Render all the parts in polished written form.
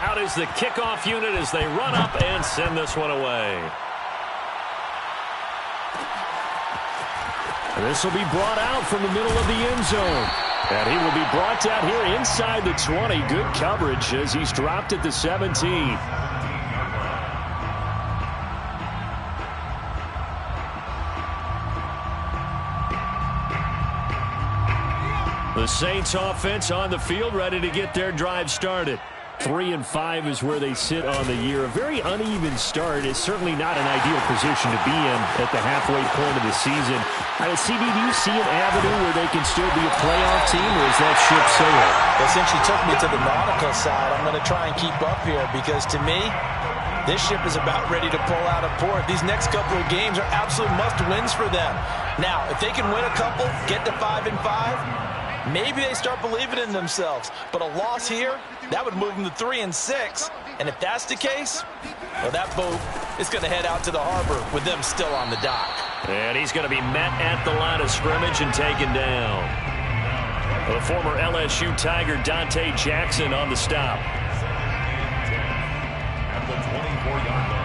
Out is the kickoff unit as they run up and send this one away. This will be brought out from the middle of the end zone. And he will be brought down here inside the 20. Good coverage as he's dropped at the 17. The Saints offense on the field, ready to get their drive started. 3-5 is where they sit on the year. A very uneven start. It's certainly not an ideal position to be in at the halfway point of the season. CB, do you see an avenue where they can still be a playoff team, or is that ship sailed? Well, since you took me to the nautical side, I'm going to try and keep up here because to me, this ship is about ready to pull out of port. These next couple of games are absolute must-wins for them. Now, if they can win a couple, get to 5-5, maybe they start believing in themselves. But a loss here, that would move them to 3-6. And if that's the case, well, that boat is going to head out to the harbor with them still on the dock. And he's going to be met at the line of scrimmage and taken down. The former LSU Tiger Dante Jackson on the stop. At the 24-yard line.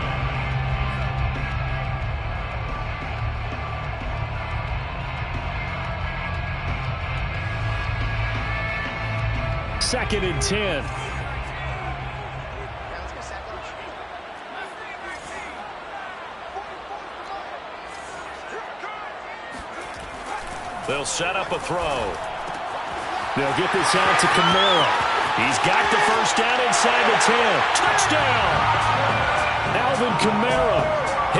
2nd and 10. They'll set up a throw. They'll get this out to Kamara. He's got the first down inside the 10. Touchdown! Alvin Kamara,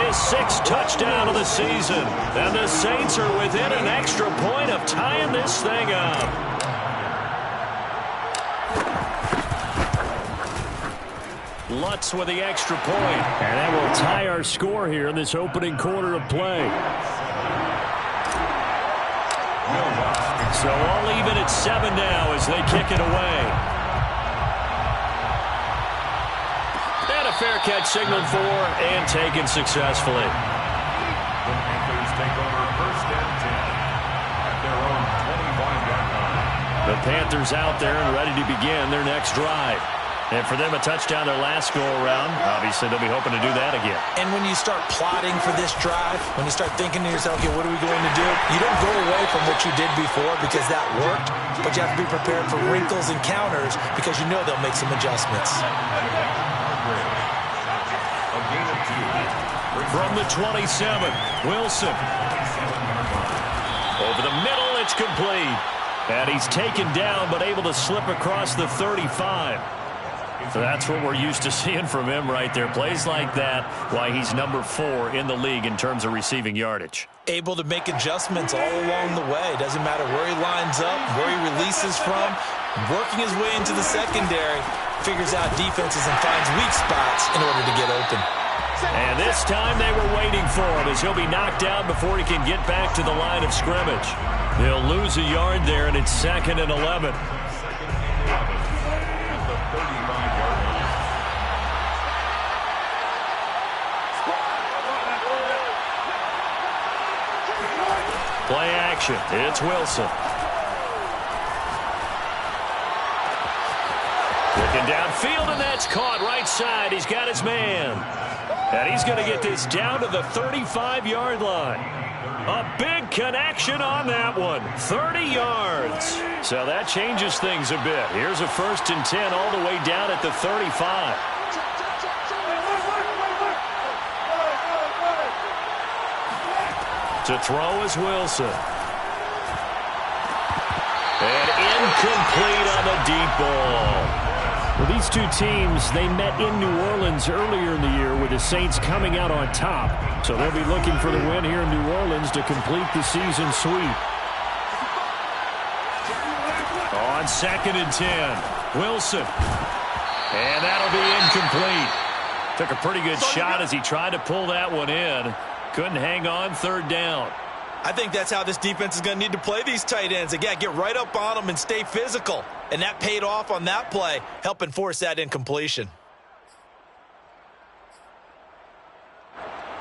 his 6th touchdown of the season. And the Saints are within an extra point of tying this thing up. Lutz with the extra point. And that will tie our score here in this opening quarter of play. So all even at 7 now as they kick it away. And a fair catch signaled for and taken successfully. The Panthers take over 1st and 10 at their own 25-yard line. The Panthers out there and ready to begin their next drive. And for them, a touchdown their last go-around. Obviously, they'll be hoping to do that again. And when you start plotting for this drive, when you start thinking to yourself, okay, what are we going to do? You don't go away from what you did before because that worked, but you have to be prepared for wrinkles and counters because you know they'll make some adjustments. From the 27, Wilson. Over the middle, it's complete. And he's taken down, but able to slip across the 35. So that's what we're used to seeing from him right there. Plays like that, why he's number 4 in the league in terms of receiving yardage. Able to make adjustments all along the way. Doesn't matter where he lines up, where he releases from. Working his way into the secondary, figures out defenses and finds weak spots in order to get open. And this time they were waiting for him as he'll be knocked down before he can get back to the line of scrimmage. They'll lose a yard there, and it's 2nd and 11. Play action. It's Wilson. Looking downfield, and that's caught right side. He's got his man. And he's going to get this down to the 35-yard line. A big connection on that one. 30 yards. So that changes things a bit. Here's a 1st and 10 all the way down at the 35. To throw is Wilson. And incomplete on the deep ball. Well, these two teams, they met in New Orleans earlier in the year with the Saints coming out on top. So they'll be looking for the win here in New Orleans to complete the season sweep. On 2nd and 10, Wilson. And that'll be incomplete. Took a pretty good shot as he tried to pull that one in. Couldn't hang on, 3rd down. I think that's how this defense is going to need to play these tight ends. Again, get right up on them and stay physical. And that paid off on that play, helping force that incompletion.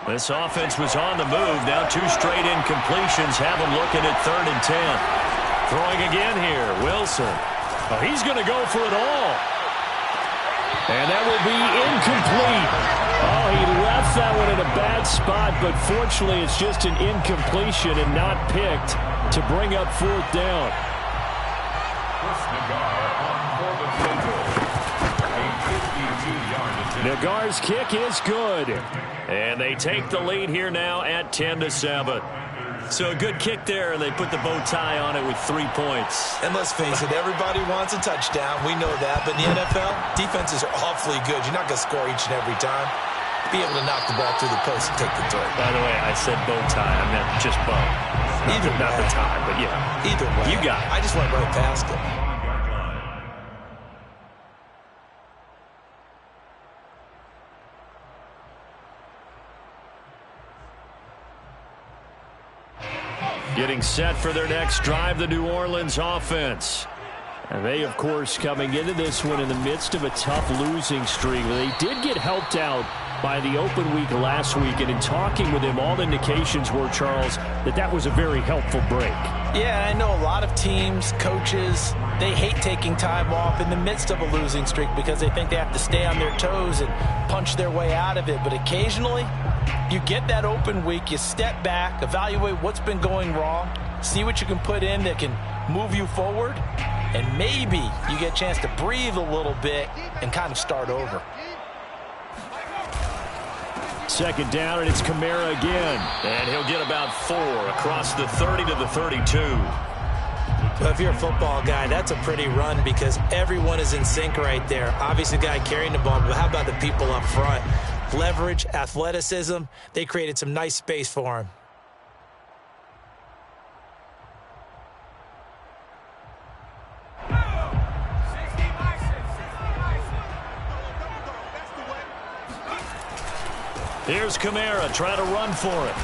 This offense was on the move. Now 2 straight incompletions have them looking at 3rd and 10. Throwing again here, Wilson. Oh, he's going to go for it all. And that will be incomplete. Oh, he left that one in a bad spot, but fortunately it's just an incompletion and not picked to bring up fourth down. Nagar's kick is good. And they take the lead here now at 10-7. So a good kick there, and they put the bow tie on it with 3 points. And let's face it, everybody wants a touchdown. We know that. But in the NFL, defenses are awfully good. You're not going to score each and every time. Be able to knock the ball through the post and take the throw. By the way, I said bow tie. I meant just bow. Not the tie, but yeah. Either way. You got it. I just went right past it. Getting set for their next drive, the New Orleans offense. And they, of course, coming into this one in the midst of a tough losing streak. They did get helped out by the open week last week, and in talking with him, all indications were, Charles, that was a very helpful break. Yeah, I know a lot of teams, coaches, they hate taking time off in the midst of a losing streak because they think they have to stay on their toes and punch their way out of it. But occasionally, you get that open week, you step back, evaluate what's been going wrong, see what you can put in that can move you forward, and maybe you get a chance to breathe a little bit and kind of start over. Second down, and it's Kamara again. And he'll get about 4 across the 30 to the 32. Well, if you're a football guy, that's a pretty run because everyone is in sync right there. Obviously, the guy carrying the ball, but how about the people up front? Leverage, athleticism, they created some nice space for him. Here's Kamara trying to run for it.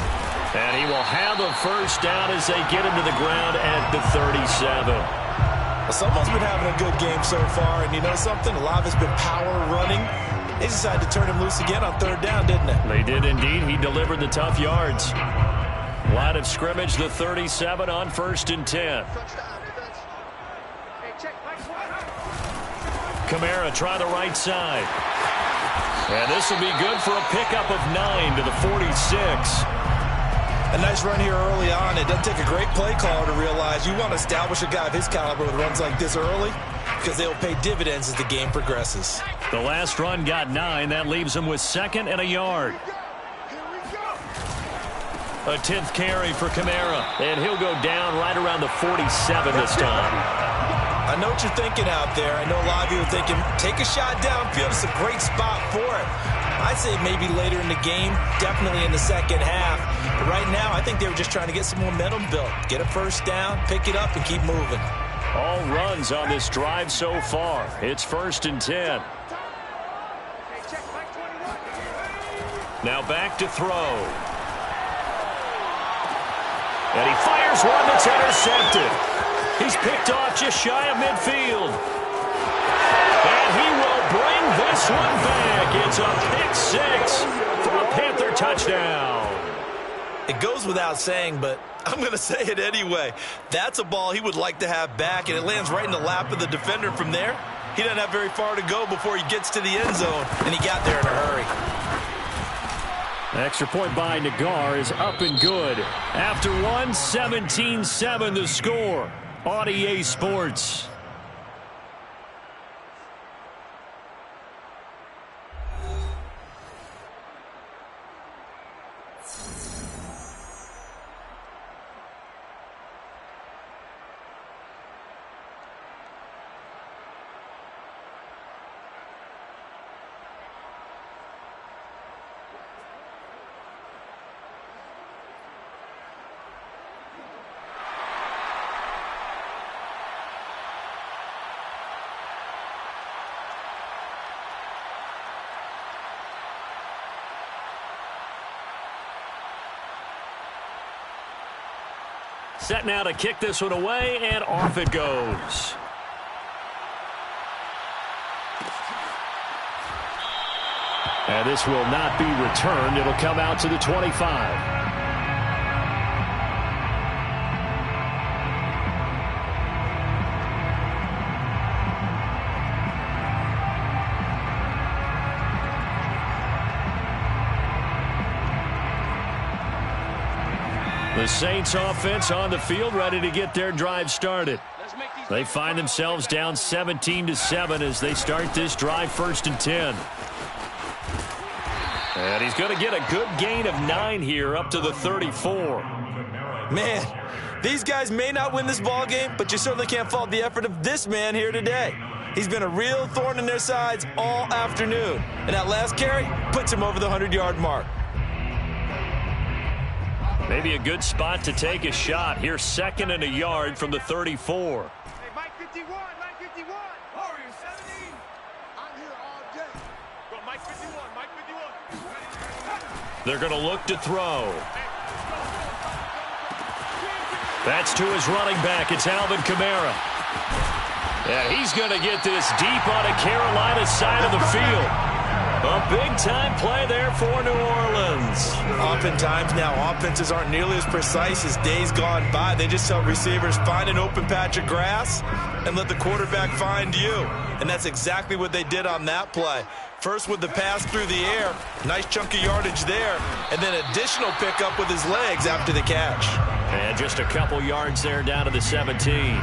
And he will have a first down as they get him to the ground at the 37. Well, someone's been having a good game so far, and you know something? A lot of it's been power running. They decided to turn him loose again on third down, didn't they? They did indeed. He delivered the tough yards. Line of scrimmage, the 37 on 1st and 10. Kamara try the right side. And this will be good for a pickup of 9 to the 46. A nice run here early on. It doesn't take a great play caller to realize you want to establish a guy of his caliber with runs like this early because they'll pay dividends as the game progresses. The last run got 9. That leaves him with 2nd and a yard. A 10th carry for Kamara. And he'll go down right around the 47 this time. I know what you're thinking out there. I know a lot of you are thinking, take a shot downfield. It's a great spot for it. I'd say maybe later in the game, definitely in the second half. But right now, I think they were just trying to get some momentum built. Get a first down, pick it up, and keep moving. All runs on this drive so far. It's 1st and 10. Now back to throw. And he fires one that's intercepted. He's picked off just shy of midfield. And he will bring this one back. It's a pick-6 for a Panther touchdown. It goes without saying, but I'm going to say it anyway. That's a ball he would like to have back, and it lands right in the lap of the defender from there. He doesn't have very far to go before he gets to the end zone, and he got there in a hurry. Extra point by Nagar is up and good. After one, 17-7 the score on EA Sports. Set now to kick this one away, and off it goes. And this will not be returned. It'll come out to the 25. The Saints offense on the field, ready to get their drive started. They find themselves down 17-7 as they start this drive, 1st and 10. And he's going to get a good gain of 9 here up to the 34. Man, these guys may not win this ball game, but you certainly can't fault the effort of this man here today. He's been a real thorn in their sides all afternoon. And that last carry puts him over the 100-yard mark. Maybe a good spot to take a shot. Here's 2nd and a yard from the 34. Hey, Mike 51, Mike 51. Warrior 17. I'm here all day. Go, Mike 51, Mike 51. They're going to look to throw. That's to his running back. It's Alvin Kamara. Yeah, he's going to get this deep on a Carolina side of the field. A big-time play there for New Orleans. Oftentimes now, offenses aren't nearly as precise as days gone by. They just tell receivers, find an open patch of grass and let the quarterback find you. And that's exactly what they did on that play. First with the pass through the air, nice chunk of yardage there, and then additional pickup with his legs after the catch. And just a couple yards there down to the 17.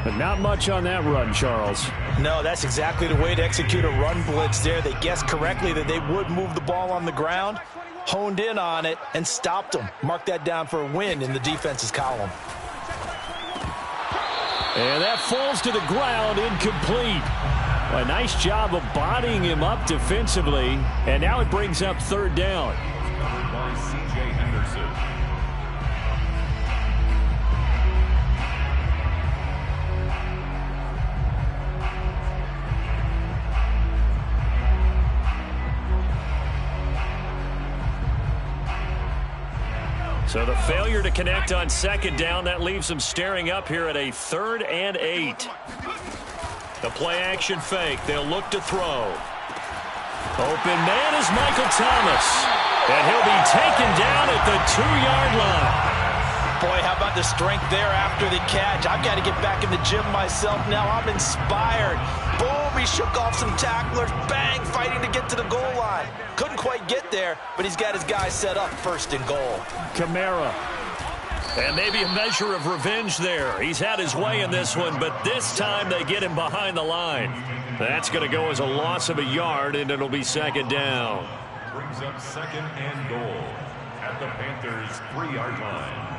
But not much on that run, Charles. No, that's exactly the way to execute a run blitz there. They guessed correctly that they would move the ball on the ground, honed in on it, and stopped them. Mark that down for a win in the defense's column. And that falls to the ground, incomplete. A nice job of bodying him up defensively, and now it brings up 3rd down. By C.J. Henderson. So the failure to connect on 2nd down, that leaves them staring up here at a 3rd and 8. The play-action fake. They'll look to throw. Open man is Michael Thomas. And he'll be taken down at the 2-yard line. Boy, how about the strength there after the catch? I've got to get back in the gym myself now. I'm inspired. Boom, he shook off some tacklers. Bang, fighting to get to the goal line. Couldn't quite get there, but he's got his guys set up 1st and goal. Kamara. And maybe a measure of revenge there. He's had his way in this one, but this time they get him behind the line. That's going to go as a loss of a yard, and it'll be 2nd down. Brings up 2nd and goal at the Panthers' 3-yard line.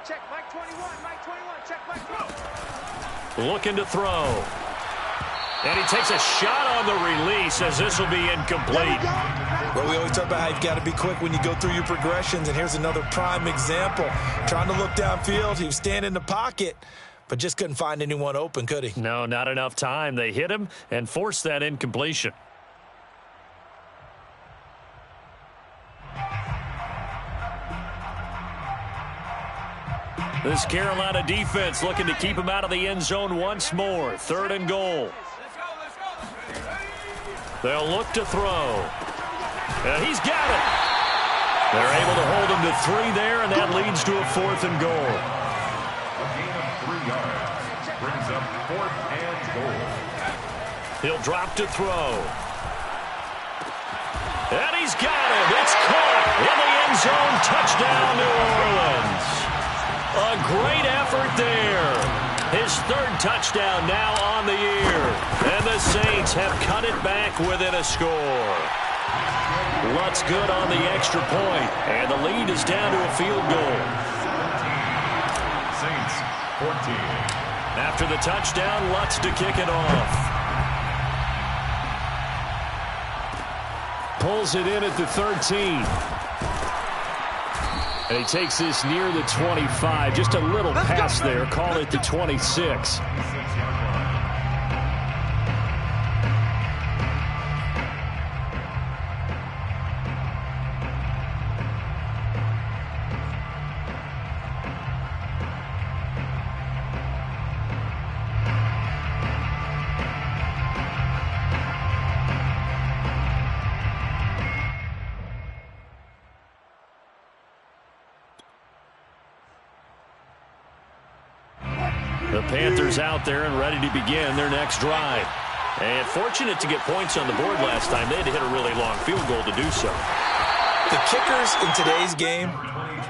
Check Mike 21, Mike 21, check Mike 21. Looking to throw. And he takes a shot on the release as this will be incomplete. Well, we always talk about how you've got to be quick when you go through your progressions, and here's another prime example. Trying to look downfield, he was standing in the pocket, but just couldn't find anyone open, could he? No, not enough time. They hit him and forced that incompletion. This Carolina defense looking to keep him out of the end zone once more. 3rd and goal. They'll look to throw. And he's got it. They're able to hold him to 3 there, and that leads to a 4th and goal. A gain of 3 yards brings up 4th and goal. He'll drop to throw. And he's got it. It's caught in the end zone. Touchdown, New Orleans. A great effort there. His 3rd touchdown now on the year. And the Saints have cut it back within a score. Lutz good on the extra point. And the lead is down to a field goal. 17. Saints 14. After the touchdown, Lutz to kick it off. Pulls it in at the 13. And he takes this near the 25. Just a little pass there. Call it the 26. The Panthers out there and ready to begin their next drive. And fortunate to get points on the board last time. They had to hit a really long field goal to do so. The kickers in today's game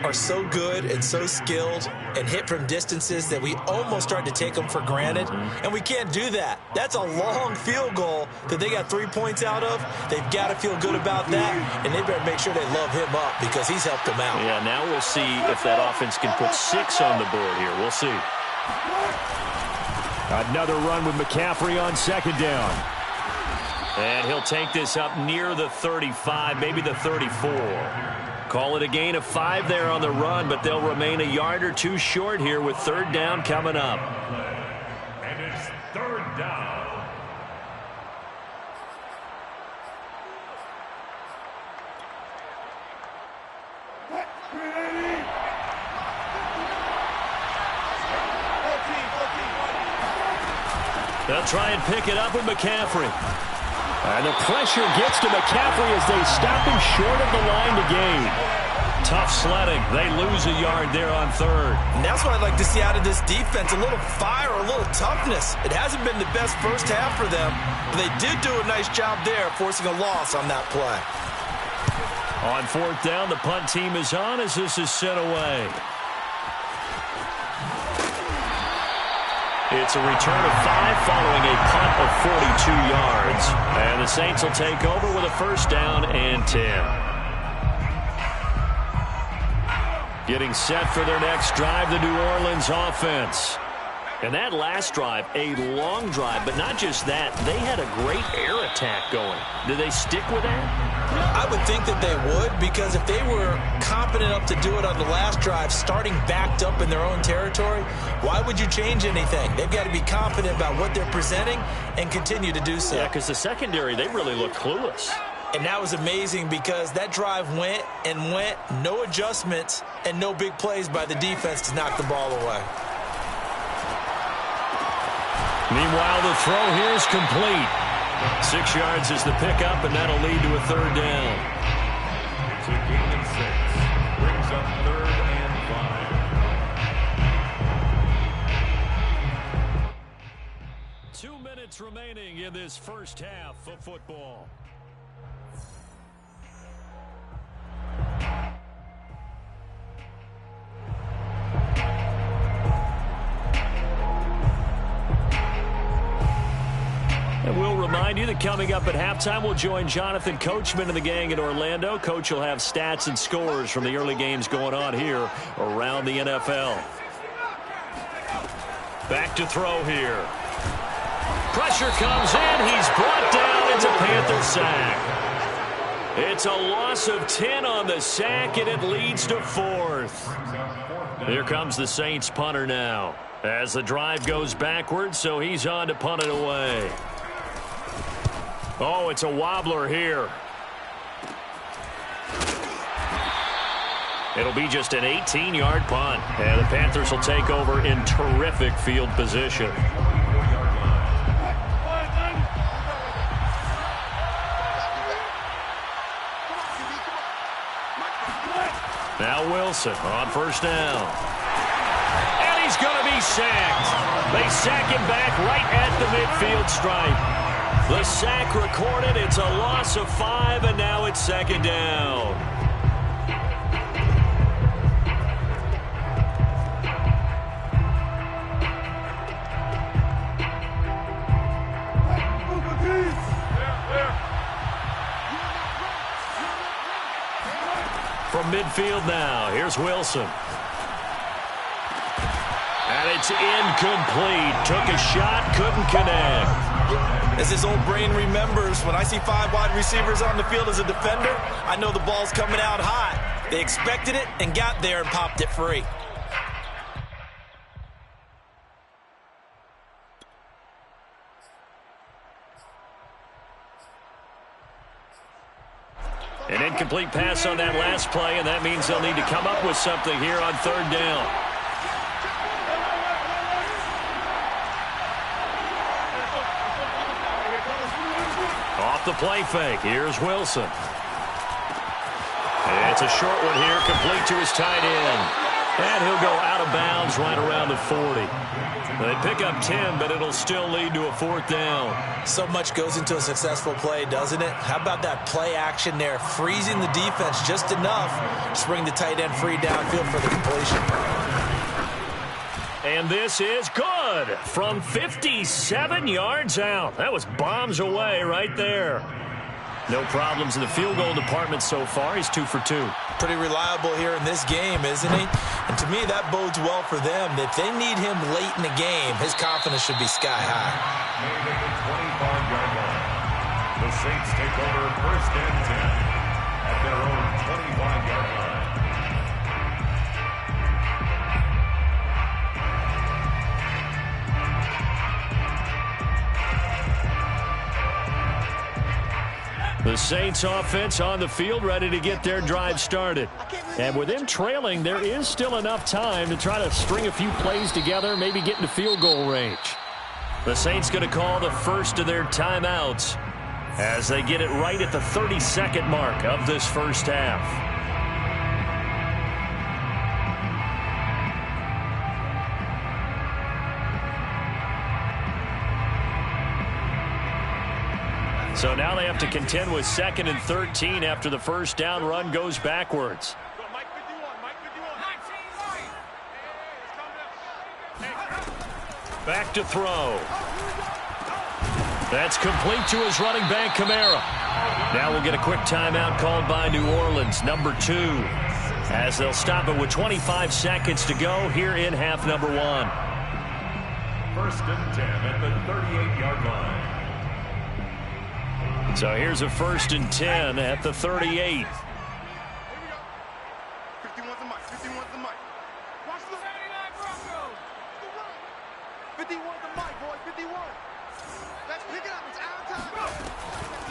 are so good and so skilled and hit from distances that we almost start to take them for granted, and we can't do that. That's a long field goal that they got 3 points out of. They've got to feel good about that, and they better make sure they love him up because he's helped them out. Yeah, now we'll see if that offense can put 6 on the board here. We'll see. Another run with McCaffrey on second down. And he'll take this up near the 35, maybe the 34. Call it a gain of 5 there on the run, but they'll remain a yard or 2 short here with third down coming up. And it's third down. They'll try and pick it up with McCaffrey. And the pressure gets to McCaffrey as they stop him short of the line to gain. Tough sledding. They lose a yard there on third. And that's what I'd like to see out of this defense, a little fire, a little toughness. It hasn't been the best first half for them, but they did do a nice job there forcing a loss on that play. On fourth down, the punt team is on as this is sent away. It's a return of 5 following a punt of 42 yards. And the Saints will take over with a first down and 10. Getting set for their next drive, the New Orleans offense. And that last drive, a long drive, but not just that. They had a great air attack going. Do they stick with that? I would think that they would, because if they were competent enough to do it on the last drive, starting backed up in their own territory, why would you change anything? They've got to be confident about what they're presenting and continue to do so. Yeah, because the secondary, they really look clueless. And that was amazing because that drive went and went, no adjustments and no big plays by the defense to knock the ball away. Meanwhile, the throw here is complete. 6 yards is the pickup, and that'll lead to a third down. It's a gain of 6. Brings up third and 5. 2 minutes remaining in this first half of football. And we'll remind you that coming up at halftime, we'll join Jonathan Coachman and the gang in Orlando. Coach will have stats and scores from the early games going on here around the NFL. Back to throw here. Pressure comes in. He's brought down. It's a Panther sack. It's a loss of 10 on the sack, and it leads to 4th. Here comes the Saints punter now as the drive goes backwards, so he's on to punt it away. Oh, it's a wobbler here. It'll be just an 18-yard punt. And the Panthers will take over in terrific field position. Now Wilson on first down. And he's going to be sacked. They sack him back right at the midfield stripe. The sack recorded. It's a loss of 5, and now it's second down. From midfield now, here's Wilson. And it's incomplete. Took a shot, couldn't connect. As his old brain remembers, when I see 5 wide receivers on the field as a defender, I know the ball's coming out hot. They expected it and got there and popped it free. An incomplete pass on that last play, and that means they'll need to come up with something here on third down. Off the play fake, here's Wilson. And it's a short one here, complete to his tight end. And he'll go out of bounds right around the 40. They pick up 10, but it'll still lead to a 4th down. So much goes into a successful play, doesn't it? How about that play action there, freezing the defense just enough to bring the tight end free downfield for the completion. And this is good from 57 yards out. That was bombs away right there. No problems in the field goal department so far. He's 2 for 2. Pretty reliable here in this game, isn't he? And to me, that bodes well for them. If they need him late in the game, his confidence should be sky high. Made at the 25-yard line. The Saints take over 1st and 10 at their own 25-yard line. The Saints offense on the field, ready to get their drive started. And with them trailing, there is still enough time to try to string a few plays together, maybe get into field goal range. The Saints going to call the first of their timeouts as they get it right at the 30-second mark of this first half. So now they have to contend with 2nd and 13 after the first down run goes backwards. Back to throw. That's complete to his running back, Kamara. Now we'll get a quick timeout called by New Orleans, number 2, as they'll stop it with 25 seconds to go here in half number 1. 1st and 10 at the 38-yard line. So here's a 1st and 10 at the 38. Here we go. 51's the mic. 51's the mic. Watch the 79 Broncos. 51's the mic, boys. 51. Let's pick it up. It's out of time.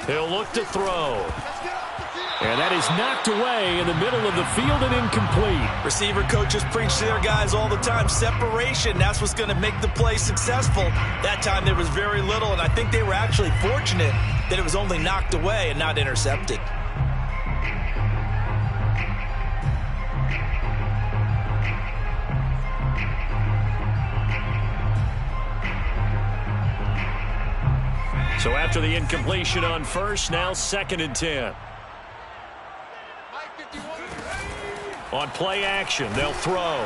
He'll look to throw. Let's get off the field. And that is knocked away in the middle of the field and incomplete. Receiver coaches preach to their guys all the time. Separation, that's what's going to make the play successful. That time there was very little, and I think they were actually fortunate that it was only knocked away and not intercepted. So after the incompletion on first, now 2nd and 10. On play action, they'll throw.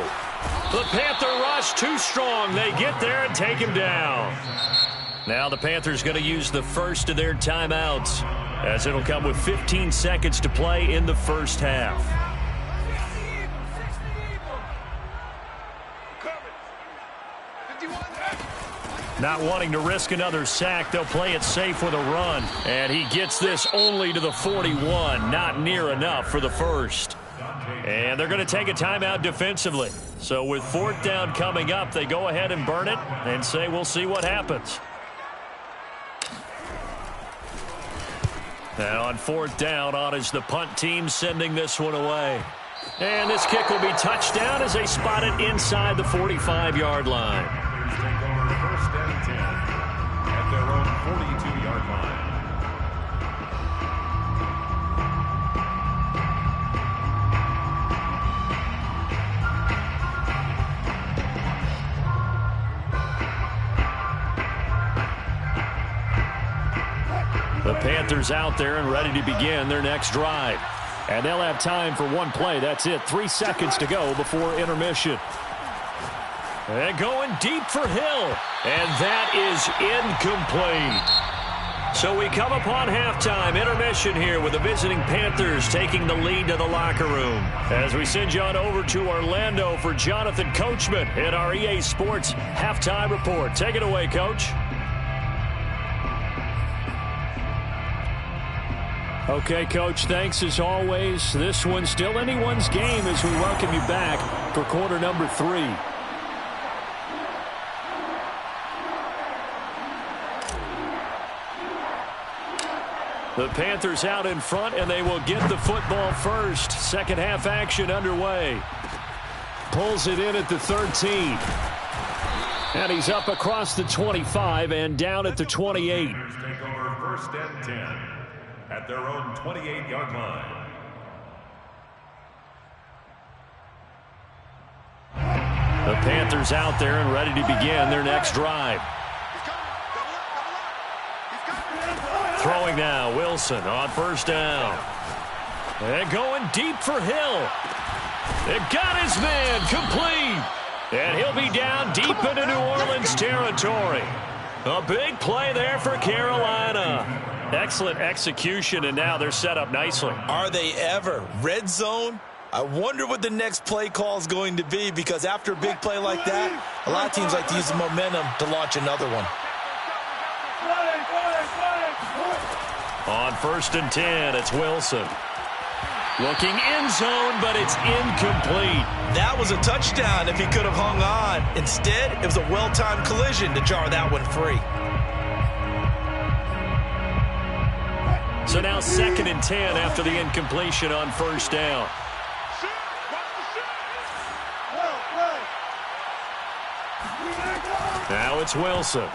The Panther rush too strong. They get there and take him down. Now the Panthers going to use the first of their timeouts, as it'll come with 15 seconds to play in the first half. Not wanting to risk another sack, they'll play it safe with a run. And he gets this only to the 41, not near enough for the first. And they're going to take a timeout defensively. So with 4th down coming up, they go ahead and burn it and say we'll see what happens. And on 4th down, on is the punt team sending this one away. And this kick will be touchdown as they spot it inside the 45-yard line. Take over 1st and 10 at their own 42-yard line. The Panthers out there and ready to begin their next drive. And they'll have time for one play. That's it. 3 seconds to go before intermission. And going deep for Hill. And that is incomplete. So we come upon halftime. Intermission here with the visiting Panthers taking the lead to the locker room. As we send you on over to Orlando for Jonathan Coachman in our EA Sports Halftime Report. Take it away, Coach. Okay, Coach, thanks as always. This one's still anyone's game as we welcome you back for quarter number 3. The Panthers out in front, and they will get the football first. Second half action underway. Pulls it in at the 13. And he's up across the 25 and down at the 28. Take over 1st and 10. At their own 28-yard line. The Panthers out there and ready to begin their next drive. Throwing now, Wilson on first down. And going deep for Hill. They've got his man complete. And he'll be down deep into New Orleans territory. A big play there for Carolina. Excellent execution, and now they're set up nicely. Are they ever? Red zone? I wonder what the next play call is going to be, because after a big play like that, a lot of teams like to use the momentum to launch another one. On 1st and 10, it's Wilson. Looking end zone, but it's incomplete. That was a touchdown if he could have hung on. Instead, it was a well-timed collision to jar that one free. So now 2nd and 10 after the incompletion on first down. Now it's Wilson.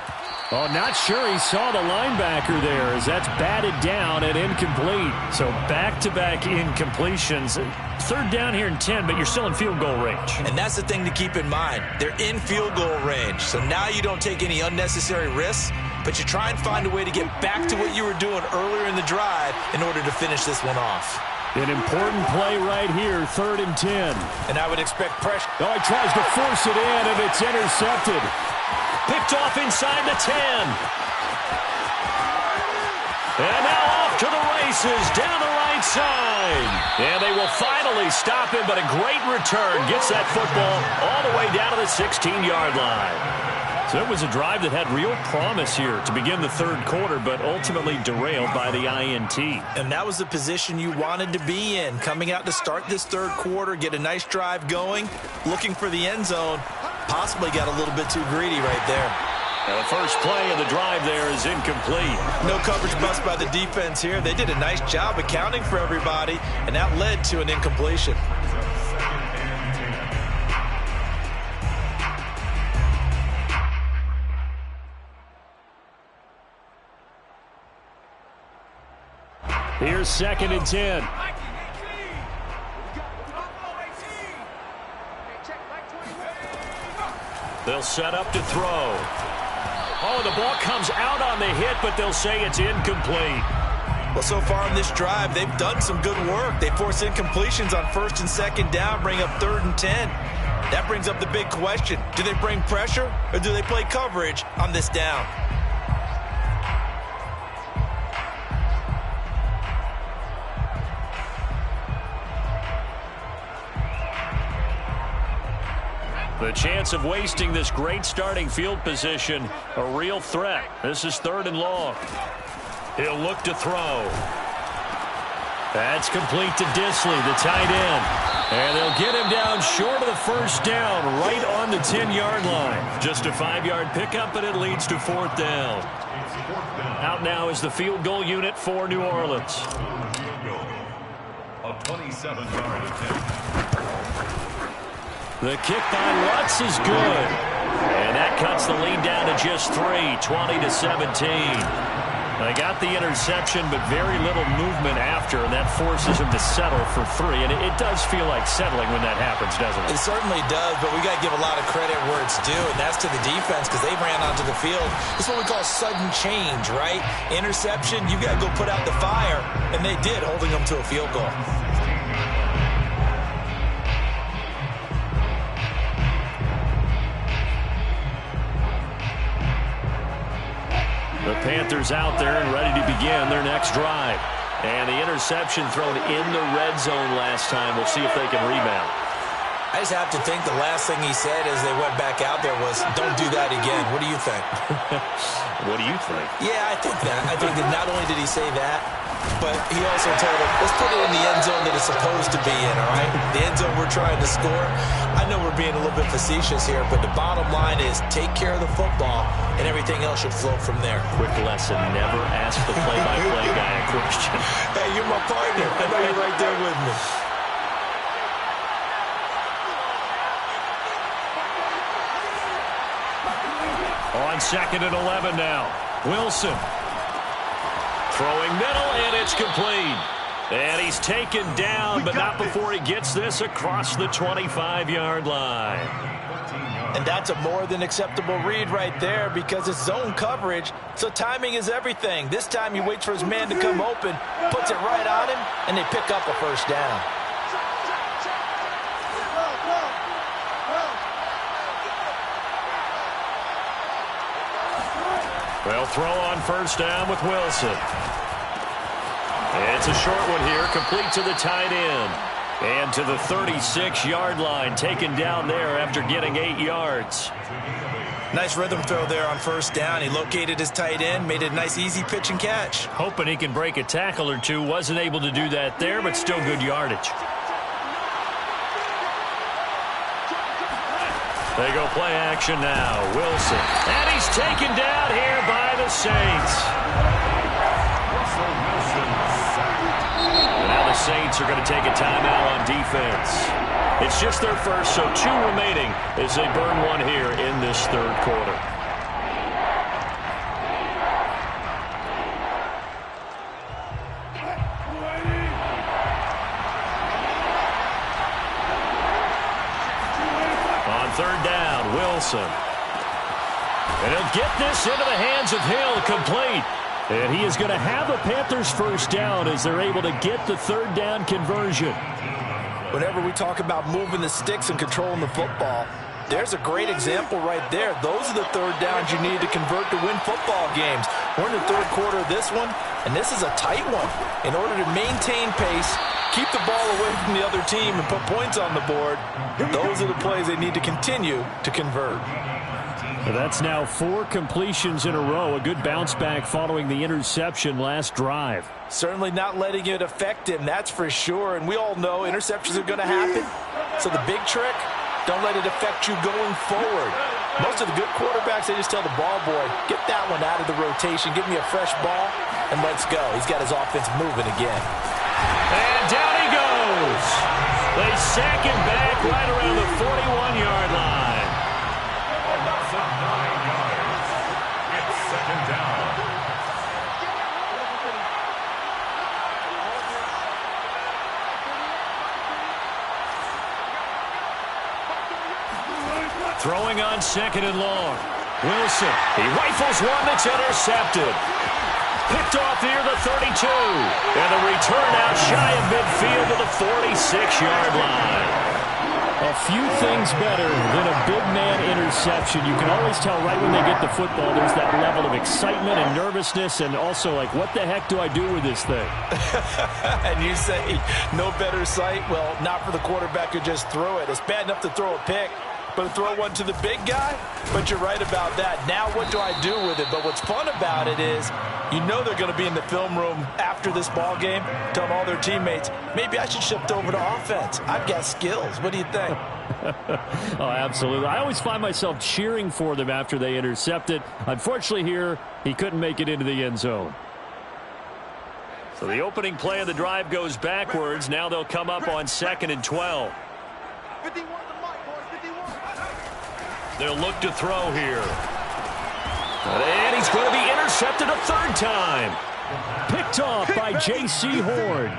Oh, not sure he saw the linebacker there as that's batted down and incomplete. So back-to-back incompletions. 3rd down here and 10, but you're still in field goal range. And that's the thing to keep in mind. They're in field goal range. So now you don't take any unnecessary risks, but you try and find a way to get back to what you were doing earlier in the drive in order to finish this one off. An important play right here, 3rd and 10. And I would expect pressure. Oh, he tries to force it in, and it's intercepted. Picked off inside the 10. And now off to the races down the right side. And they will finally stop him, but a great return. Gets that football all the way down to the 16-yard line. So it was a drive that had real promise here to begin the 3rd quarter, but ultimately derailed by the INT. And that was the position you wanted to be in, coming out to start this 3rd quarter, get a nice drive going, looking for the end zone. Possibly got a little bit too greedy right there. Now the first play of the drive there is incomplete. No coverage bust by the defense here. They did a nice job accounting for everybody, and that led to an incompletion. Here's 2nd and 10. They'll set up to throw. Oh, the ball comes out on the hit, but they'll say it's incomplete. Well, so far in this drive, they've done some good work. They force incompletions on 1st and 2nd down, bring up 3rd and 10. That brings up the big question. Do they bring pressure, or do they play coverage on this down? The chance of wasting this great starting field position, a real threat. This is 3rd and long. He'll look to throw. That's complete to Disley, the tight end. And they'll get him down short of the 1st down, right on the 10-yard line. Just a 5-yard pickup, and it leads to 4th down. Out now is the field goal unit for New Orleans. A 27-yard attempt. The kick by Lutz is good. And that cuts the lead down to just 3, 20-17. They got the interception, but very little movement after, and that forces them to settle for 3. And it does feel like settling when that happens, doesn't it? It certainly does, but we got to give a lot of credit where it's due, and that's to the defense, because they ran onto the field. This is what we call sudden change, right? Interception, you got to go put out the fire, and they did, holding them to a field goal. The Panthers out there and ready to begin their next drive. And the interception thrown in the red zone last time. We'll see if they can rebound. I just have to think the last thing he said as they went back out there was, don't do that again. What do you think? What do you think? Yeah, I think that. I think that not only did he say that, but he also told him, let's put it in the end zone that it's supposed to be in, all right? The end zone we're trying to score. I know we're being a little bit facetious here, but the bottom line is take care of the football, and everything else should flow from there. Quick lesson, never ask the play-by-play guy a question. Hey, you're my partner. I know you're right there with me. On 2nd and 11 now. Wilson. Throwing middle, and it's complete. And he's taken down, but not before he gets this across the 25-yard line. And that's a more than acceptable read right there because it's zone coverage, so timing is everything. This time he waits for his man to come open, puts it right on him, and they pick up a first down. Well, throw on first down with Wilson. It's a short one here, complete to the tight end. And to the 36-yard line, taken down there after getting 8 yards. Nice rhythm throw there on first down. He located his tight end, made it a nice easy pitch and catch. Hoping he can break a tackle or two. Wasn't able to do that there, but still good yardage. They go play action now. Wilson. And he's taken down here by the Saints. And now the Saints are going to take a timeout on defense. It's just their first, so 2 remaining as they burn one here in this third quarter. On third down, Wilson. And he'll get this into the hands of Hill, complete. And he is going to have a Panthers first down as they're able to get the third down conversion. Whenever we talk about moving the sticks and controlling the football, there's a great example right there. Those are the third downs you need to convert to win football games. We're in the third quarter of this one, and this is a tight one. In order to maintain pace, keep the ball away from the other team, and put points on the board, those are the plays they need to continue to convert. That's now 4 completions in a row. A good bounce back following the interception last drive. Certainly not letting it affect him, that's for sure. And we all know interceptions are going to happen. So the big trick, don't let it affect you going forward. Most of the good quarterbacks, they just tell the ball boy, get that one out of the rotation, give me a fresh ball, and let's go. He's got his offense moving again. And down he goes. They sack him back right around the 41-yard line. It's second down. Throwing on second and long. Wilson, he rifles one that's intercepted. Picked off near the 32. And the return out shy of midfield to the 46-yard line. A few things better than a big man interception. You can always tell right when they get the football, there's that level of excitement and nervousness, and also like, what the heck do I do with this thing? And you say, no better sight? Well, not for the quarterback who just threw it. It's bad enough to throw a pick, but to throw one to the big guy? But you're right about that. Now what do I do with it? But what's fun about it is, you know they're going to be in the film room after this ball game, telling all their teammates, maybe I should shift over to offense. I've got skills. What do you think? Oh, absolutely. I always find myself cheering for them after they intercept it. Unfortunately here, he couldn't make it into the end zone. So the opening play of the drive goes backwards. Now they'll come up on 2nd and 12. 51 the mic, boys, 51. They'll look to throw here. And he's going to be intercepted a third time. Picked off by J.C. Horn.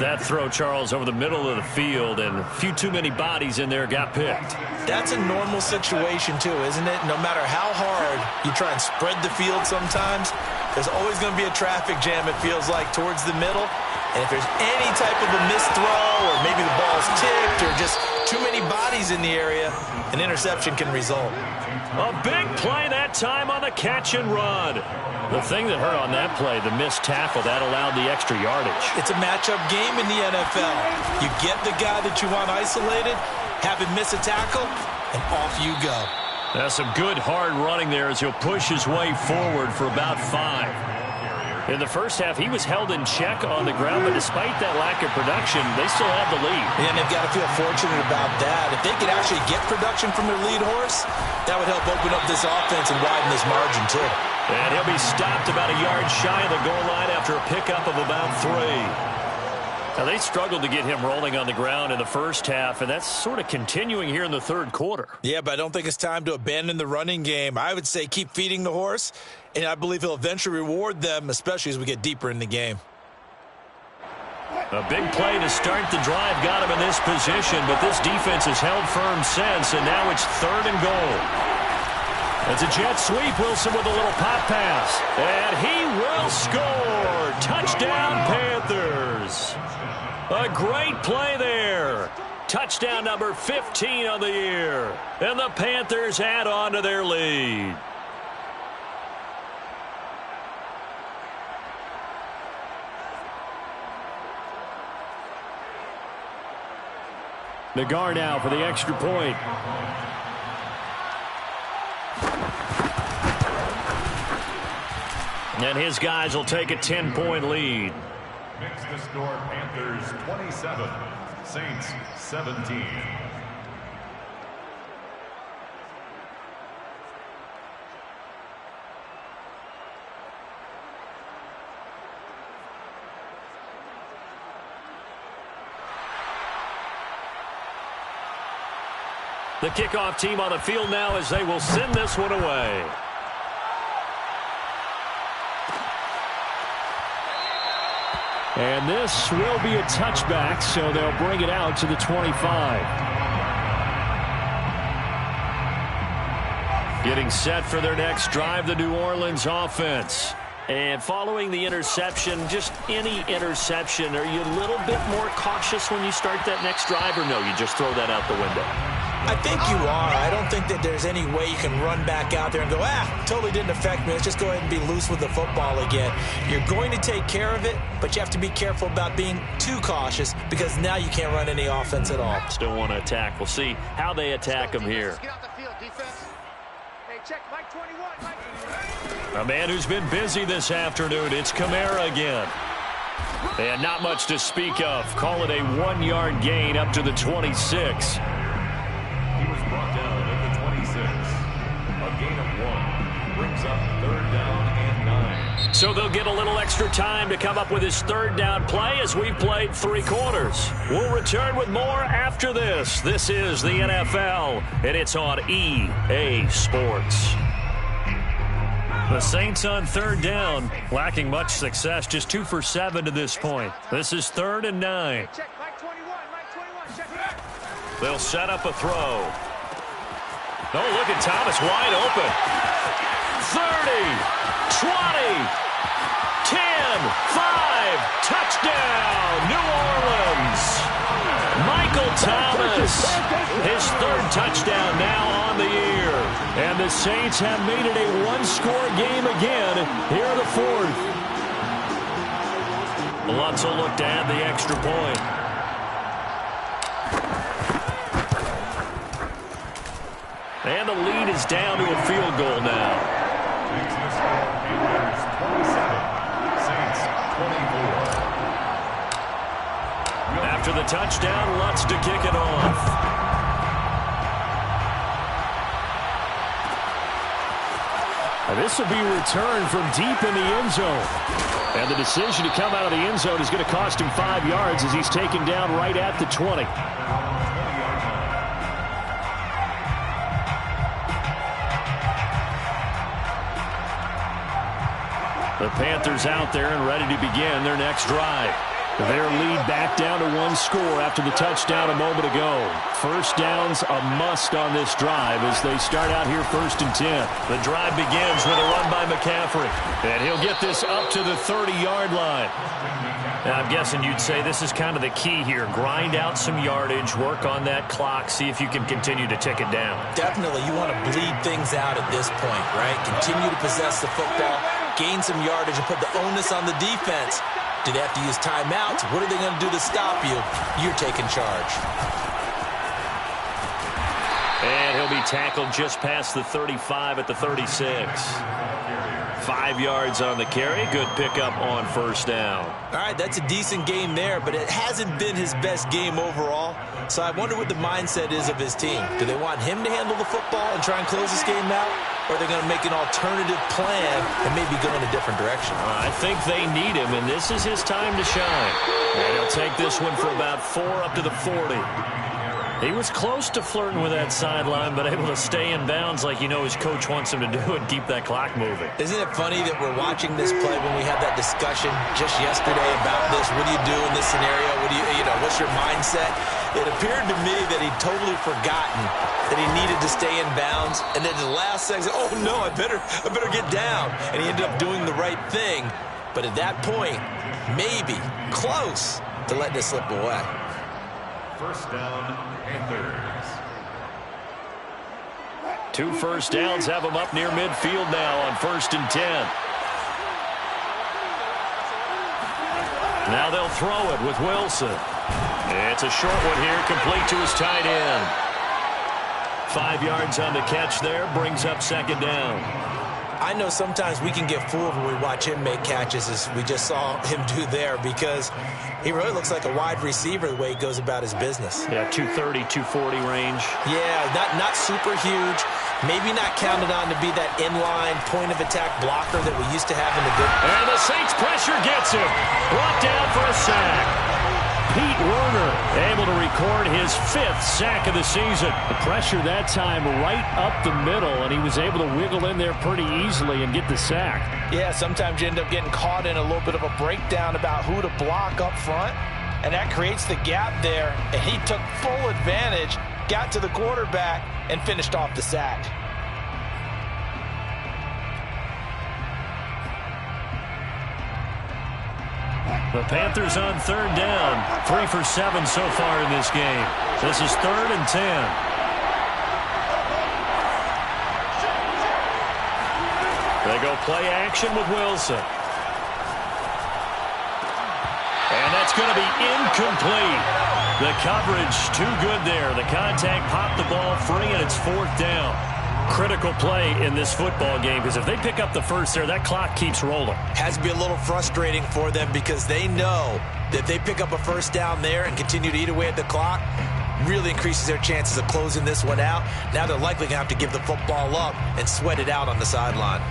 That throw, Charles, over the middle of the field, and a few too many bodies in there got picked. That's a normal situation, too, isn't it? No matter how hard you try and spread the field sometimes, there's always going to be a traffic jam, it feels like, towards the middle. And if there's any type of a missed throw, or maybe the ball's tipped, or just too many bodies in the area, an interception can result. A big play that time on the catch and run. The thing that hurt on that play, the missed tackle, that allowed the extra yardage. It's a matchup game in the NFL. You get the guy that you want isolated, have him miss a tackle, and off you go. That's some good hard running there as he'll push his way forward for about 5. In the first half, he was held in check on the ground, but despite that lack of production, they still have the lead. And they've got to feel fortunate about that. If they could actually get production from their lead horse, that would help open up this offense and widen this margin, too. And he'll be stopped about a yard shy of the goal line after a pickup of about 3. Now, they struggled to get him rolling on the ground in the first half, and that's sort of continuing here in the third quarter. Yeah, but I don't think it's time to abandon the running game. I would say keep feeding the horse, and I believe he'll eventually reward them, especially as we get deeper in the game. A big play to start the drive got him in this position, but this defense has held firm since, and now it's 3rd and goal. It's a jet sweep. Wilson with a little pop pass, and he will score. Touchdown, Panthers. A great play there. Touchdown number 15 on the year, and the Panthers add on to their lead. Nagar now for the extra point. And his guys will take a 10-point lead. Makes the score Panthers 27, Saints 17. The kickoff team on the field now as they will send this one away. And this will be a touchback, so they'll bring it out to the 25. Getting set for their next drive, the New Orleans offense. And following the interception, just any interception, are you a little bit more cautious when you start that next drive, or no, you just throw that out the window? I think you are. I don't think that there's any way you can run back out there and go, totally didn't affect me. Let's just go ahead and be loose with the football again. You're going to take care of it, but you have to be careful about being too cautious because now you can't run any offense at all. Still want to attack. We'll see how they attack them here. Get out the field, defense. Hey, check Mike 21. Mike. A man who's been busy this afternoon. It's Kamara again. And not much to speak of. Call it a 1-yard gain up to the 26. He was brought down at the 26. A gain of 1 brings up 3rd down and 9. So they'll get a little extra time to come up with his 3rd down play as we've played 3 quarters. We'll return with more after this. This is the NFL, and it's on EA Sports. The Saints on 3rd down, lacking much success, just 2 for 7 to this point. This is 3rd and 9. Check Mike 21. Mike 21. Check it out. They'll set up a throw. Oh, look at Thomas wide open. 30, 20, 10, 5, touchdown, New Orleans. Michael Thomas, his 3rd touchdown now on the year. And the Saints have made it a 1-score game again here in the 4th. Lutz will look to add the extra point. And the lead is down to a field goal now. Makes the score Panthers 27, Saints 24. After the touchdown, Lutz to kick it off. And this will be returned from deep in the end zone. And the decision to come out of the end zone is going to cost him 5 yards as he's taken down right at the 20. The Panthers out there and ready to begin their next drive. Their lead back down to 1 score after the touchdown a moment ago. 1st down's a must on this drive as they start out here 1st and 10. The drive begins with a run by McCaffrey. And he'll get this up to the 30-yard line. Now, I'm guessing you'd say this is kind of the key here. Grind out some yardage, work on that clock, see if you can continue to tick it down. Definitely, you want to bleed things out at this point, right? Continue to possess the football, gain some yardage, and put the onus on the defense. Do they have to use timeouts? What are they going to do to stop you? You're taking charge. And he'll be tackled just past the 35 at the 36. 5 yards on the carry. Good pickup on 1st down. All right, that's a decent game there, but it hasn't been his best game overall. So I wonder what the mindset is of his team. Do they want him to handle the football and try and close this game out? Or are they going to make an alternative plan and maybe go in a different direction? I think they need him, and this is his time to shine. And he'll take this one for about 4 up to the 40. He was close to flirting with that sideline, but able to stay in bounds like his coach wants him to do and keep that clock moving. Isn't it funny that we're watching this play when we had that discussion just yesterday about this? What do you do in this scenario? What do what's your mindset? It appeared to me that he'd totally forgotten that he needed to stay in bounds, and then the last second, oh no, I better get down. And he ended up doing the right thing. But at that point, maybe close to letting it slip away. First down, Panthers. 2 first downs have them up near midfield now on 1st and 10. Now they'll throw it with Wilson. It's a short one here, complete to his tight end. 5 yards on the catch there, brings up 2nd down. I know sometimes we can get fooled when we watch him make catches, as we just saw him do there, because he really looks like a wide receiver the way he goes about his business. Yeah, 230, 240 range. Yeah, not super huge. Maybe not counted on to be that inline point-of-attack blocker that we used to have in the good. And the Saints pressure gets him. Brought down for a sack. Pete Werner able to record his 5th sack of the season. The pressure that time right up the middle, and he was able to wiggle in there pretty easily and get the sack. Yeah, sometimes you end up getting caught in a little bit of a breakdown about who to block up front, and that creates the gap there, and he took full advantage, got to the quarterback, and finished off the sack. The Panthers on 3rd down. 3 for 7 so far in this game. This is 3rd and 10. They go play action with Wilson. And that's going to be incomplete. The coverage too good there. The contact popped the ball free, and it's 4th down. Critical play in this football game, because if they pick up the first there, that clock keeps rolling. Has to be a little frustrating for them, because they know that if they pick up a first down there and continue to eat away at the clock, really increases their chances of closing this one out. Now they're likely going to have to give the football up and sweat it out on the sideline.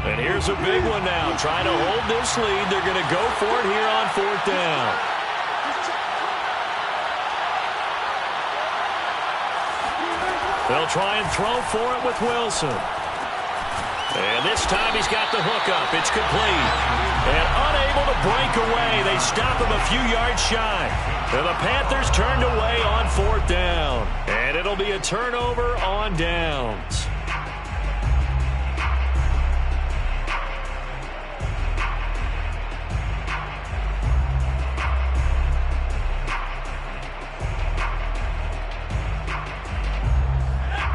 And here's a big one now. Trying to hold this lead. They're going to go for it here on 4th down. They'll try and throw for it with Wilson. And this time he's got the hook up. It's complete. And unable to break away. They stop him a few yards shy. And the Panthers turned away on 4th down. And it'll be a turnover on downs.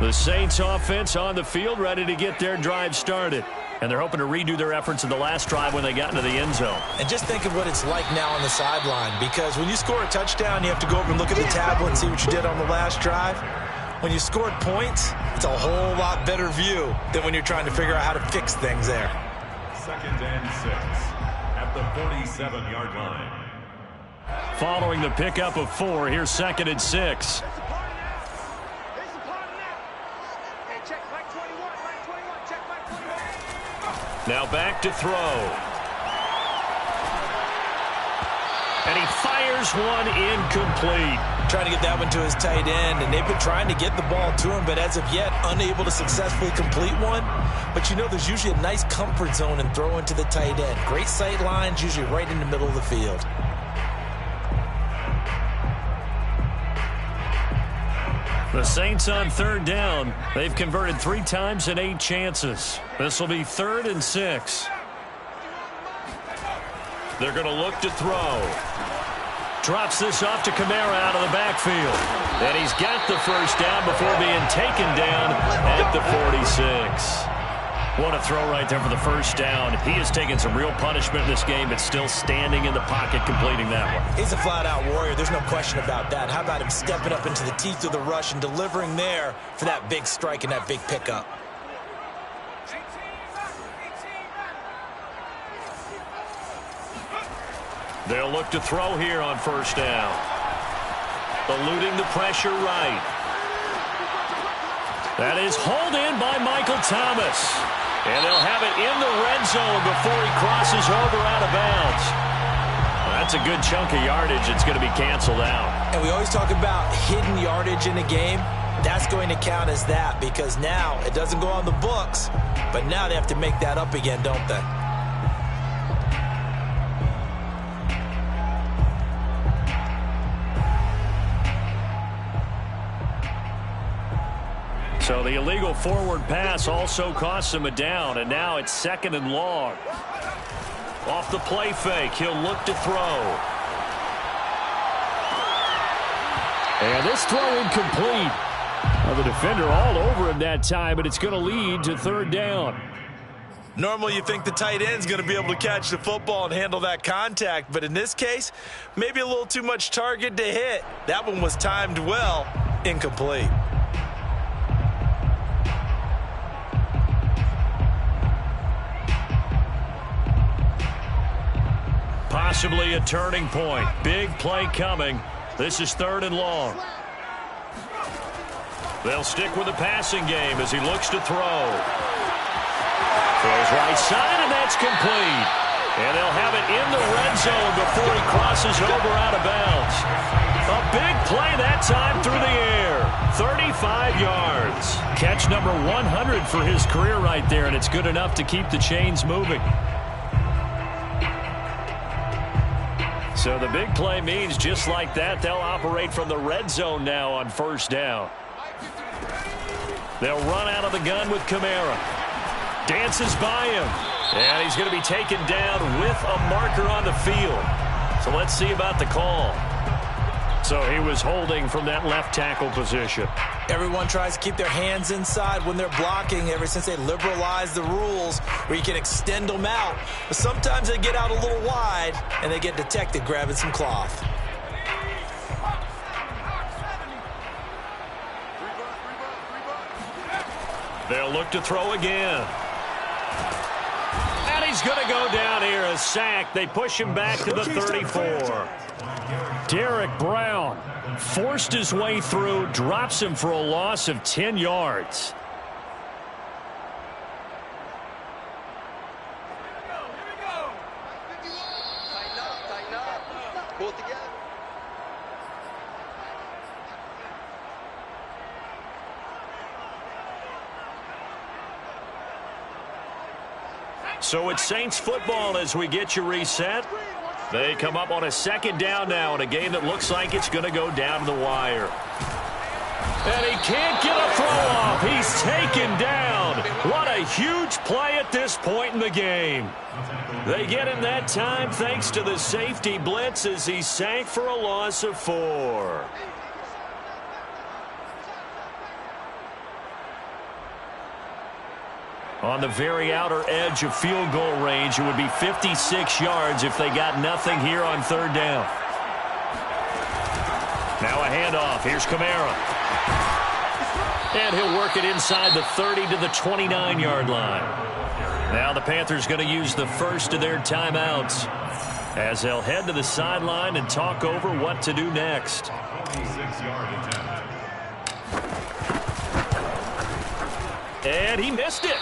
The Saints offense on the field, ready to get their drive started. And they're hoping to redo their efforts in the last drive when they got into the end zone. And just think of what it's like now on the sideline, because when you score a touchdown, you have to go over and look at the tablet and see what you did on the last drive. When you scored points, it's a whole lot better view than when you're trying to figure out how to fix things there. 2nd and 6 at the 47-yard line. Following the pickup of 4, here's 2nd and 6. Now back to throw. And he fires one incomplete. Trying to get that one to his tight end, and they've been trying to get the ball to him, but as of yet, unable to successfully complete one. But there's usually a nice comfort zone in throwing to the tight end. Great sight lines, usually right in the middle of the field. The Saints on 3rd down. They've converted 3 times in 8 chances. This will be 3rd and 6. They're going to look to throw. Drops this off to Kamara out of the backfield. And he's got the first down before being taken down at the 46. What a throw right there for the first down. He has taken some real punishment in this game, but still standing in the pocket completing that one. He's a flat-out warrior. There's no question about that. How about him stepping up into the teeth of the rush and delivering there for that big strike and that big pickup? They'll look to throw here on first down. Eluding the pressure right. That is hauled in by Michael Thomas. And they'll have it in the red zone before he crosses over out of bounds. That's a good chunk of yardage. It's going to be canceled out. And we always talk about hidden yardage in a game. That's going to count as that because now it doesn't go on the books, but now they have to make that up again, don't they? So the illegal forward pass also costs him a down, and now it's 2nd and long. Off the play fake, he'll look to throw. And this throw incomplete. Well, the defender all over him that time, but it's going to lead to 3rd down. Normally you think the tight end's going to be able to catch the football and handle that contact, but in this case, maybe a little too much target to hit. That one was timed well, incomplete. Possibly a turning point. Big play coming. This is 3rd and long. They'll stick with the passing game as he looks to throw. Throws right side, and that's complete. And they'll have it in the red zone before he crosses over out of bounds. A big play that time through the air. 35 yards. Catch number 100 for his career right there, and it's good enough to keep the chains moving. So the big play means just like that, they'll operate from the red zone now on 1st down. They'll run out of the gun with Kamara. Dances by him. And he's going to be taken down with a marker on the field. So let's see about the call. So he was holding from that left tackle position. Everyone tries to keep their hands inside when they're blocking ever since they liberalized the rules where you can extend them out. But sometimes they get out a little wide and they get detected grabbing some cloth. They'll look to throw again. And he's going to go down here, a sack. They push him back to the 34. Derek Brown forced his way through, drops him for a loss of 10 yards. Here we go. Tighten up. Pull it together. So it's Saints football as we get you reset. They come up on a 2nd down now in a game that looks like it's going to go down to the wire. And he can't get a throw off. He's taken down. What a huge play at this point in the game. They get him that time thanks to the safety blitz as he sank for a loss of 4. On the very outer edge of field goal range, it would be 56 yards if they got nothing here on 3rd down. Now a handoff. Here's Kamara. And he'll work it inside the 30 to the 29-yard line. Now the Panthers going to use the first of their timeouts as they'll head to the sideline and talk over what to do next. 26-yard attempt. And he missed it.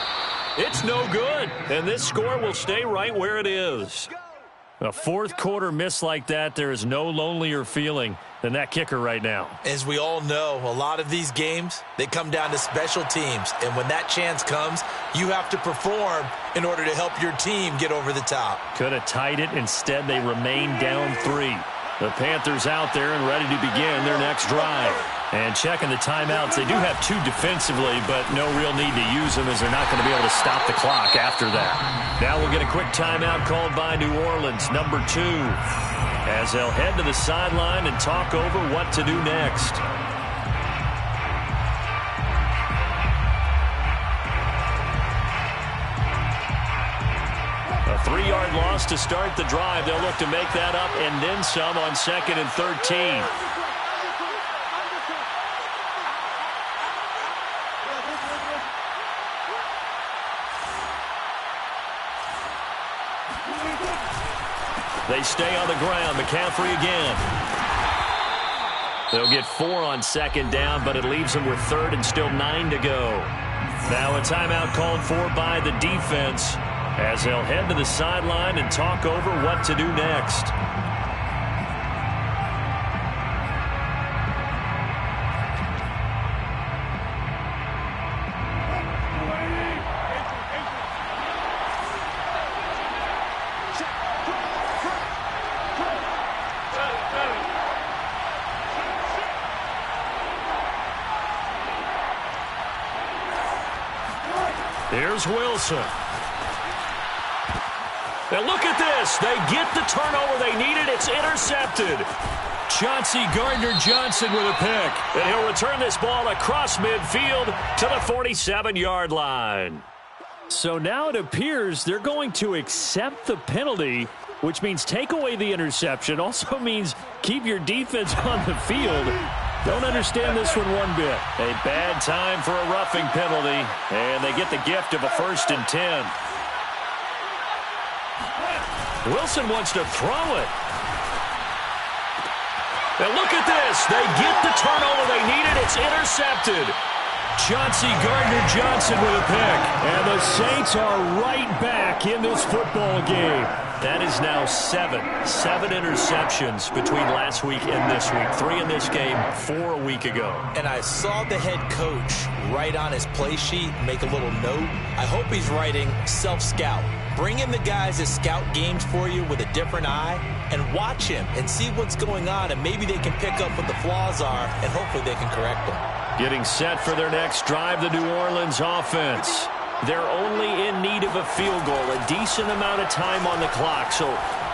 It's no good, and this score will stay right where it is. A 4th quarter miss like that, there is no lonelier feeling than that kicker right now. As we all know, a lot of these games, they come down to special teams, and when that chance comes, you have to perform in order to help your team get over the top. Could have tied it. Instead, they remain down 3. The Panthers out there and ready to begin their next drive. And checking the timeouts, they do have 2 defensively, but no real need to use them as they're not going to be able to stop the clock after that. Now we'll get a quick timeout called by New Orleans, number 2, as they'll head to the sideline and talk over what to do next. A 3-yard loss to start the drive. They'll look to make that up and then some on 2nd and 13. They stay on the ground. McCaffrey again. They'll get 4 on 2nd down, but it leaves them with 3rd and still 9 to go. Now a timeout called for by the defense as they'll head to the sideline and talk over what to do next. Here's Wilson. And look at this. They get the turnover they needed. It's intercepted. Chauncey Gardner-Johnson with a pick. And he'll return this ball across midfield to the 47-yard line. So now it appears they're going to accept the penalty, which means take away the interception. Also means keep your defense on the field. Don't understand this one bit. A bad time for a roughing penalty, and they get the gift of a 1st and 10. Wilson wants to throw it. And look at this. They get the turnover they needed. It's intercepted. Chauncey Gardner-Johnson with a pick. And the Saints are right back in this football game. That is now 7 interceptions between last week and this week. 3 in this game, 4 a week ago. And I saw the head coach write on his play sheet, make a little note. I hope he's writing self-scout. Bring in the guys that scout games for you with a different eye and watch him and see what's going on, and maybe they can pick up what the flaws are, and hopefully they can correct them. Getting set for their next drive, the New Orleans offense. They're only in need of a field goal, a decent amount of time on the clock. So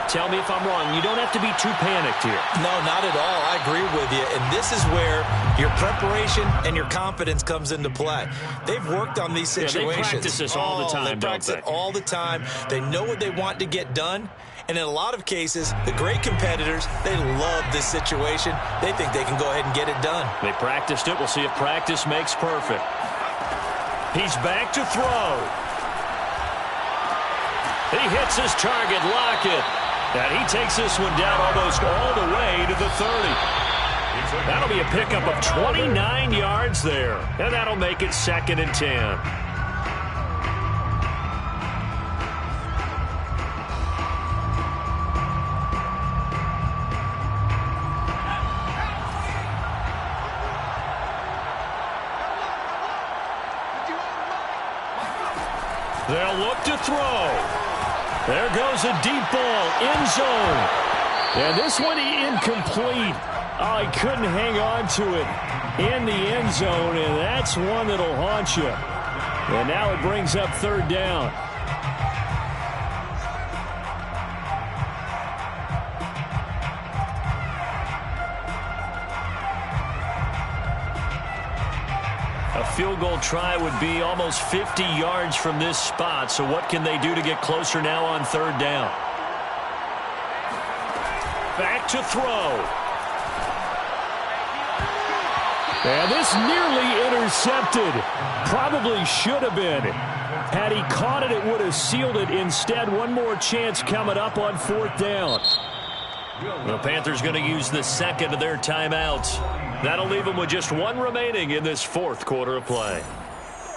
tell me if I'm wrong. You don't have to be too panicked here. No, not at all. I agree with you. And this is where your preparation and your confidence comes into play. They've worked on these situations. They practice this all the time, They practice it all the time. They know what they want to get done. And in a lot of cases, the great competitors, they love this situation. They think they can go ahead and get it done. They practiced it. We'll see if practice makes perfect. He's back to throw. He hits his target, Lockett. And he takes this one down almost all the way to the 30. That'll be a pickup of 29 yards there. And that'll make it 2nd and 10. They'll look to throw. There goes a deep ball, end zone. And this one incomplete. Oh, he couldn't hang on to it in the end zone, and that's one that'll haunt you. And now it brings up 3rd down. A field goal try would be almost 50 yards from this spot. So what can they do to get closer now on 3rd down? Back to throw. And this nearly intercepted. Probably should have been. Had he caught it, it would have sealed it. Instead, one more chance coming up on 4th down. The Panthers going to use the 2nd of their timeouts. That'll leave them with just 1 remaining in this 4th quarter of play.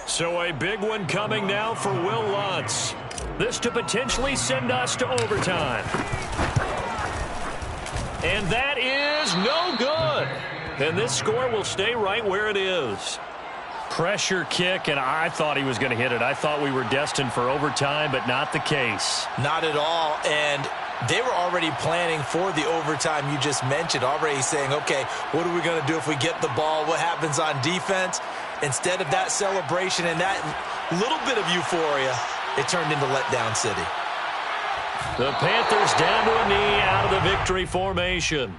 So a big one coming now for Will Lutz. This to potentially send us to overtime. And that is no good. And this score will stay right where it is. Pressure kick, and I thought he was going to hit it. I thought we were destined for overtime, but not the case. Not at all. And they were already planning for the overtime you just mentioned, already saying, okay, what are we going to do if we get the ball? What happens on defense? Instead of that celebration and that little bit of euphoria, it turned into letdown city. The Panthers down to a knee out of the victory formation.